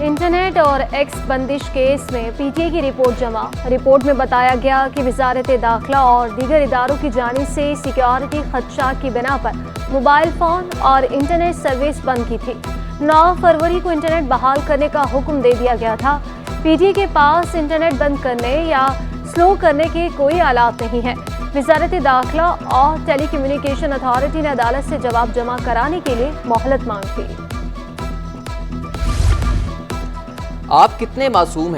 Internet और x बंदिश case में पीटीए की रिपोर्ट जमा। रिपोर्ट में बताया गया कि वजारत दाखिला और दीगर इदारों की जानिब से सिक्योरिटी खदशात की बिना पर मोबाइल फ़ोन और इंटरनेट सर्विस बंद की थी। 9 फरवरी को इंटरनेट बहाल करने का हुक्म दे दिया गया था। पीटीए के पास इंटरनेट बंद करने या स्लो करने के कोई आलात नहीं है। वजारत दाखिला और टेली कम्युनिकेशन अथॉरिटी ने अदालत से जवाब जमा कराने के लिए मोहलत मांगी। आप कितने मासूम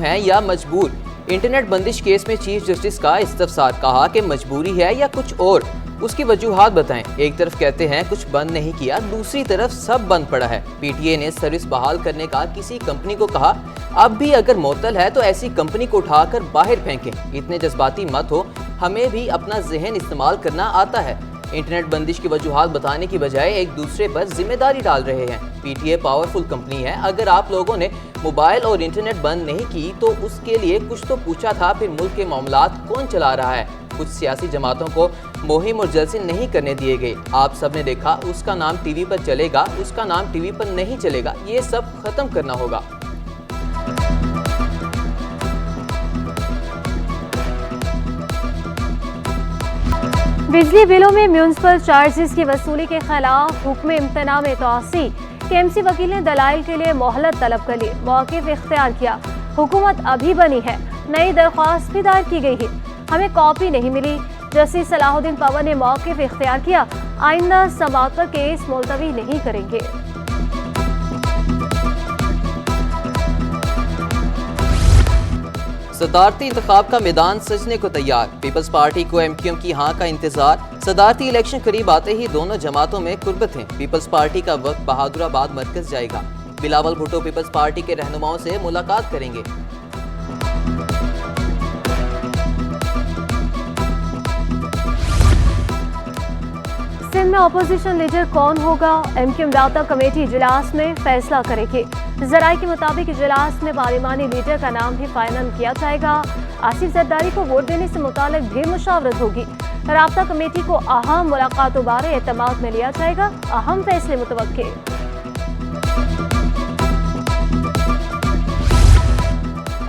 हैं या मजबूर? इंटरनेट बंदिश केस में चीफ जस्टिस का इस्तफसार, कहा कि मजबूरी है या कुछ और, उसकी वजूहात बताएं। एक तरफ कहते हैं कुछ बंद नहीं किया, दूसरी तरफ सब बंद पड़ा है। पीटीए ने सर्विस बहाल करने का किसी कंपनी को कहा, अब भी अगर मोतल है तो ऐसी कंपनी को उठाकर बाहर फेंकें। इतने जज्बाती मत हो, हमें भी अपना जहन इस्तेमाल करना आता है। इंटरनेट बंदिश की वजूहात बताने की बजाय एक दूसरे पर जिम्मेदारी डाल रहे हैं। पीटीए पावरफुल कंपनी है, अगर आप लोगों ने मोबाइल और इंटरनेट बंद नहीं की तो उसके लिए कुछ तो पूछा था। फिर मुल्क के मामलात कौन चला रहा है? कुछ सियासी जमातों को मुहिम और जलसे नहीं करने दिए गए। आप सब ने देखा, उसका नाम टीवी पर चलेगा, उसका नाम टीवी पर नहीं चलेगा, ये सब खत्म करना होगा। बिजली बिलों में म्यूनिसिपल चार्जेस की वसूली के खिलाफ हुक्म इम्तना में तोसी। केएमसी वकील ने दलाइल के लिए मोहलत तलब कर ली, मौक़िफ़ इख्तियार किया। हुकूमत अभी बनी है, नई दरख्वास्त भी दायर की गई है, हमें कॉपी नहीं मिली। जस्टिस सलाहुद्दीन पवन ने मौक़िफ़ इख्तियार किया, आइंदा समाअत पर केस मुलतवी नहीं करेंगे। सदारती इंतखाब का मैदान सजने को तैयार, पीपल्स पार्टी को एमक्यूएम की हाँ का इंतजार। सदारती इलेक्शन करीब आते ही दोनों जमातों में कुर्बत है। पीपल्स पार्टी का वक्त बहादुराबाद मरकज जाएगा। बिलावल भुट्टो पीपल्स पार्टी के रहनुमाओं से मुलाकात करेंगे। सिंध में अपोजिशन लीडर कौन होगा? एमक्यूएम दाता कमेटी इजलास में फैसला करेगी। जराये के मुताबिक इजलास में पार्लिमानी लीडर का नाम भी फाइनल किया जाएगा। आसिफ जरदारी को वोट देने से मुतालिक भी मुशावरत होगी। राब्ता कमेटी को अहम मुलाकातों बारे एतमाद में लिया जाएगा। अहम फैसले मुतवक्के।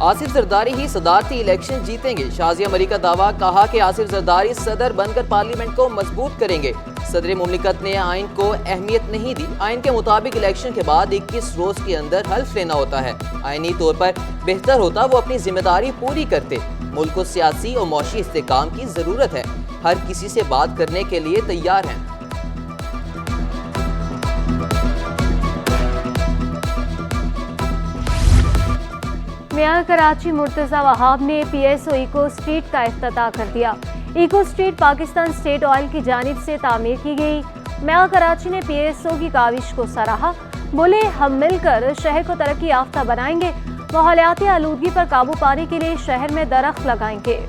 आसिफ जरदारी ही सदारती इलेक्शन जीतेंगे। शाजिया मरी का दावा, कहा कि आसिफ जरदारी सदर बनकर पार्लियामेंट को मजबूत करेंगे। सदर मुमलिकत ने आइन को अहमियत नहीं दी। आइन के मुताबिक इलेक्शन के बाद 21 रोज के अंदर हल्फ लेना होता है। आइनी तौर पर बेहतर होता वो अपनी जिम्मेदारी पूरी करते। मुल्क को सियासी और मौशी इस्तेकाम की जरूरत है, हर किसी से बात करने के लिए तैयार हैं। मेयर कराची मुर्तजा वहाब ने पीएसओ इको स्ट्रीट का इफ्तिताह कर दिया। Eco street Pakistan state oil की जानिब से तामीर की गई। मेयर कराची ने पीएसओ की काविश को सराहा, बोले हम मिलकर शहर को तरक्की याफ्ता बनाएंगे, माहौलियाती आलूदगी पर काबू पाने के लिए शहर में दरख्त लगाएंगे।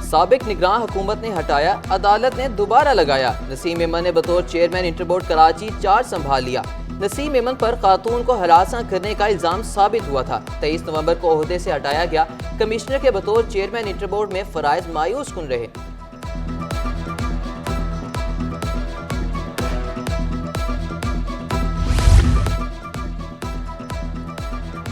साबिक निगरान हुकूमत ने हटाया, अदालत ने दोबारा लगाया। नसीम मेमन ने बतौर चेयरमैन इंटरबोर्ड कराची चार्ज संभाल लिया। नसीम मेमन पर खातून को हरासा करने का इल्जाम साबित हुआ था। 23 नवंबर को ओहदे से हटाया गया। कमिश्नर के बतौर चेयरमैन इंटरबोर्ड में फराइज मायूस कुन रहे।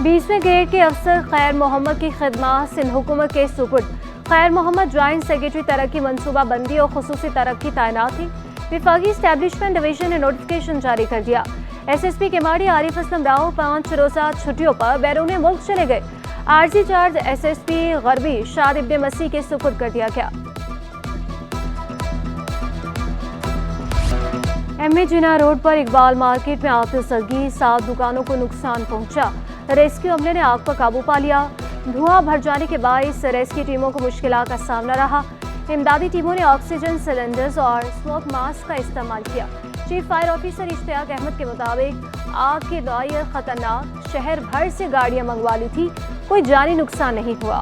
20वें ग्रेड के अफसर खैर मोहम्मद की खिदमत सिंध हुकूमत के सुपुर्द। खैर मोहम्मद ज्वाइंट सेक्रेटरी तरक्की मनसूबा बंदी और खुसूसी तरक्की तैनात थी। विफाकी एस्टैब्लिशमेंट डिवीजन ने नोटिफिकेशन जारी कर दिया। एसएसपी केमाड़ी आरिफ असलम राव 5 रोज़ा छुट्टियों पर बैरून मुल्क चले गए। आरजी चार्ज एसएसपी गरबी शाद इब्न मसीह के सुपुर्द कर दिया गया। एमए जिना रोड पर इकबाल मार्केट में आग से लगी, 7 दुकानों को नुकसान पहुंचा। रेस्क्यू अमले ने आग पर काबू पा लिया। धुआं भर जाने के बायस रेस्क्यू टीमों को मुश्किलात का सामना रहा। इमदादी टीमों ने ऑक्सीजन सिलेंडर्स और स्मोक मास्क का इस्तेमाल किया। Chief fire officer Ishtiaq Ahmed के मुताबिक आग की नौयत खतरनाक, शहर भर से गाड़ियां मंगवा ली थी, कोई जानी नुकसान नहीं हुआ।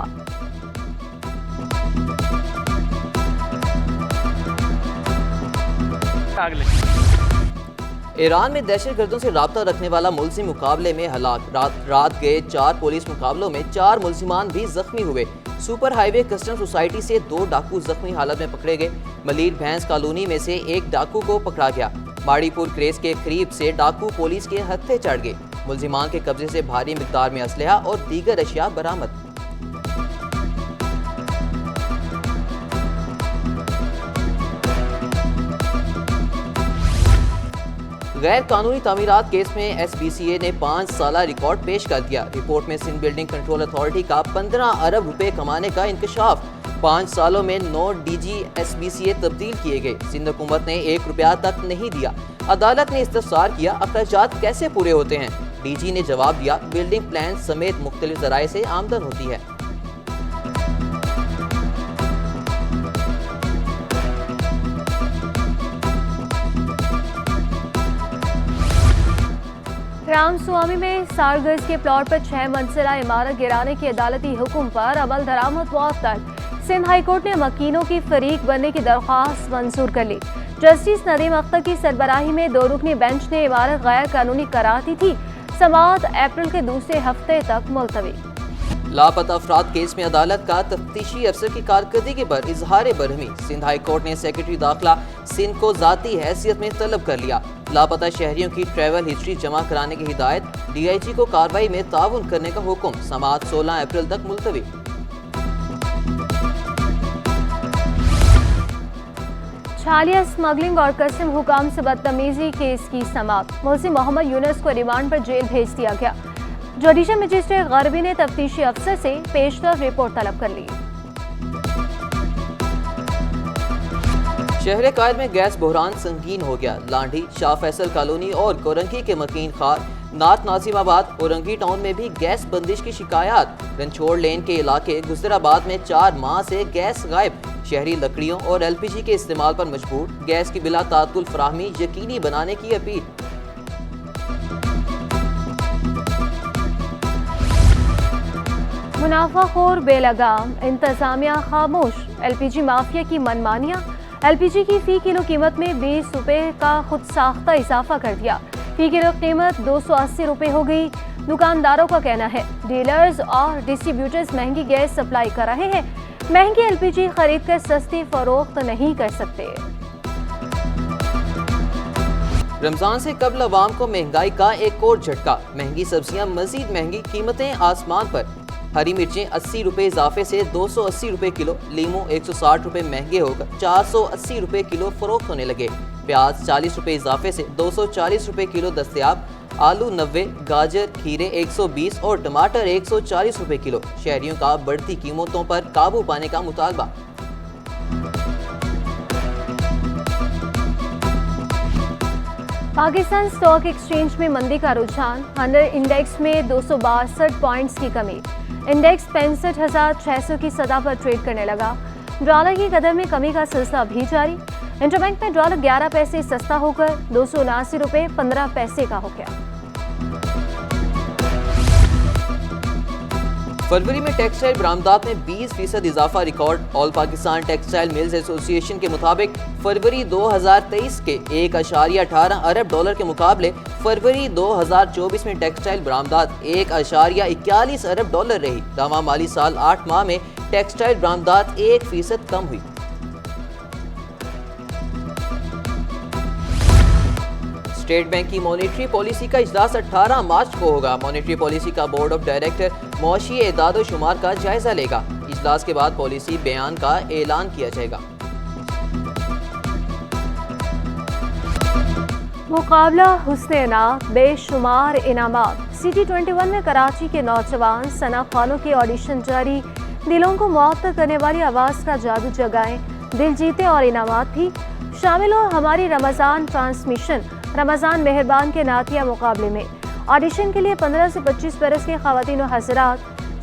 ईरान में दहशतगर्दों से राब्ता रखने वाला मुलजिम मुकाबले में हलाक। रात गए 4 पुलिस मुकाबलों में 4 मुलजिमान भी जख्मी हुए। सुपर हाईवे कस्टम सोसाइटी से 2 डाकू जख्मी हालत में पकड़े गए। मलीर भैंस कॉलोनी में से एक डाकू को पकड़ा गया। ماڑی پور کریز کے قریب سے ڈاکو پولیس کے ہتھے چڑھ گئے، ملزمان کے قبضے سے بھاری مقدار میں اسلحہ اور دیگر اشیاء برآمد۔ غیر قانونی تعمیرات کیس میں ایس بی سی اے نے 5 سالہ ریکارڈ پیش کر دیا۔ رپورٹ میں سندھ بلڈنگ کنٹرول اتھارٹی کا 15 ارب روپے کمانے کا انکشاف۔ 5 سالوں میں 9 D G S B C A تبدیل کیے گئے، سندھ حکومت نے 1 روپیہ تک نہیں دیا۔ عدالت نے استفسار کیا اخراجات کیسے پورے ہوتے ہیں؟ ڈی جی نے جواب دیا بلڈنگ پلان سمیت مختلف ذرائع سے آمدن ہوتی ہے۔ رام سوامی میں 60 گز کے پلاٹ پر 6 منزلہ عمارت گرانے کے عدالتی حکم پر عمل درآمد معطل۔ سندھ ہائی کورٹ نے مکینوں کی فریق بننے کی درخواست منظور کر لی۔ جسٹس ندیم اختر کی سربراہی میں 2 رکنی بینچ نے عمارت غیر قانونی قرار دی تھی۔ سماعت اپریل کے دوسرے ہفتے تک ملتوی۔ لاپتہ افراد کیس میں عدالت کا تفتیشی افسر کی کارکردگی پر اظہار برہمی۔ سندھ ہائی کورٹ نے سیکرٹری داخلہ سندھ کو ذاتی حیثیت میں طلب کر لیا۔ لاپتہ شہریوں کی ٹریول ہسٹری جمع کرانے کی ہدایت، ڈی آئی جی کو کارروائی میں تعاون کرنے کا حکم۔ سماعت 16 اپریل تک ملتوی۔ چھالیہ اسمگلنگ اور کسٹم حکام سے بدتمیزی کیس کی سماعت۔ ملزم محمد یونس کو ریمانڈ پر جیل بھیج دیا گیا۔ جوڈیشل مجسٹریٹ غربی نے تفتیشی افسر سے پیشرفت رپورٹ طلب کر لی۔ شہر قائد میں گیس بحران سنگین ہو گیا۔ لانڈھی، شاہ فیصل کالونی اور کورنگی کے مکین خار، نارتھ ناظم آباد، اورنگی ٹاؤن میں بھی گیس بندش کی شکایات۔ رنچھوڑ لین کے علاقے گزرآباد میں 4 ماہ سے گیس غائب۔ شہری لکڑیوں اور ایل پی جی کے استعمال پر مجبور، گیس کی بلا تعطل فراہمی یقینی بنانے کی اپیل۔ منافع خور بے لگام، انتظامیہ خاموش۔ ایل پی جی مافیا کی منمانیاں۔ ایل پی جی کی فی کلو قیمت میں 20 روپے کا خود ساختہ اضافہ کر دیا۔ فی کلو قیمت 280 روپے ہو گئی۔ دکانداروں کا کہنا ہے ڈیلرز اور ڈسٹریبیوٹرز مہنگی گیس سپلائی کر رہے ہیں، مہنگی ایل پی جی خرید کر سستی فروخت نہیں کر سکتے۔ رمضان سے قبل عوام کو مہنگائی کا ایک اور جھٹکا۔ مہنگی سبزیاں مزید مہنگی، قیمتیں آسمان پر۔ ہری مرچیں 80 روپے اضافے سے 280 روپے کلو، لیموں 160 روپے مہنگے ہو کر 480 روپے کلو فروخت ہونے لگے۔ پیاز 40 روپے اضافے سے 240 روپے کلو دستیاب، آلو 90، گاجر کھیرے 120 اور ٹماٹر 140 روپے کلو۔ شہریوں کا بڑھتی قیمتوں پر قابو پانے کا مطالبہ۔ پاکستان اسٹاک ایکسچینج میں مندی کا رجحان، ہنر انڈیکس میں 262 پوائنٹس کی کمی، انڈیکس 65,600 کی سطح پر ٹریڈ کرنے لگا۔ ڈالر کی قدر میں کمی کا سلسلہ بھی جاری، انٹر بینک میں ڈالر 11 پیسے سستا ہو کر 279 روپے 15 پیسے کا ہو گیا۔ فروری میں ٹیکسٹائل برآمدات میں 20% اضافہ ریکارڈ۔ آل پاکستان ٹیکسٹائل ملز ایسوسی ایشن کے مطابق فروری 2023 کے 1.18 ارب ڈالر کے مقابلے فروری 2024 میں ٹیکسٹائل برآمدات 1.41 ارب ڈالر رہی۔ رواں مالی سال 8 ماہ میں ٹیکسٹائل برآمدات 1% کم ہوئی۔ اسٹیٹ بینک کی مانیٹری پالیسی کا اجلاس 18 مارچ کو ہوگا۔ مانیٹری پالیسی کا بورڈ آف ڈائریکٹر معاشی اعداد و شمار کا جائزہ لے گا۔ اجلاس کے بعد پالیسی بیان کا اعلان کیا جائے گا۔ مقابلہ حسن عنایت، بے شمار انعامات۔ سی ٹی 21 میں کراچی کے نوجوان ثنا خانوں کی آڈیشن جاری، دلوں کو معطر کرنے والی آواز کا جادو جگائیں، دل جیتے اور انعامات بھی شامل ہو ہماری رمضان ٹرانسمیشن رمضان مہربان کے نعتیہ مقابلے میں۔ آڈیشن کے لیے 15 سے 25 برس کے خواتین و حضرات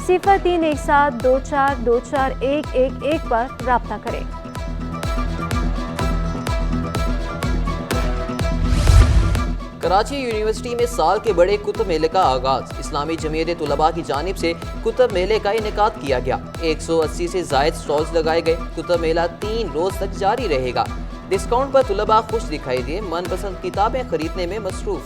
031724241111 پر رابطہ کریں۔ کراچی یونیورسٹی میں سال کے بڑے کتب میلے کا آغاز، اسلامی جمعیت طلباء کی جانب سے کتب میلے کا انعقاد کیا گیا۔ 180 سے زائد سٹالز لگائے گئے۔ کتب میلہ 3 روز تک جاری رہے گا۔ ڈسکاؤنٹ پر طلباء خوش دکھائی دیے، من پسند کتابیں خریدنے میں مصروف۔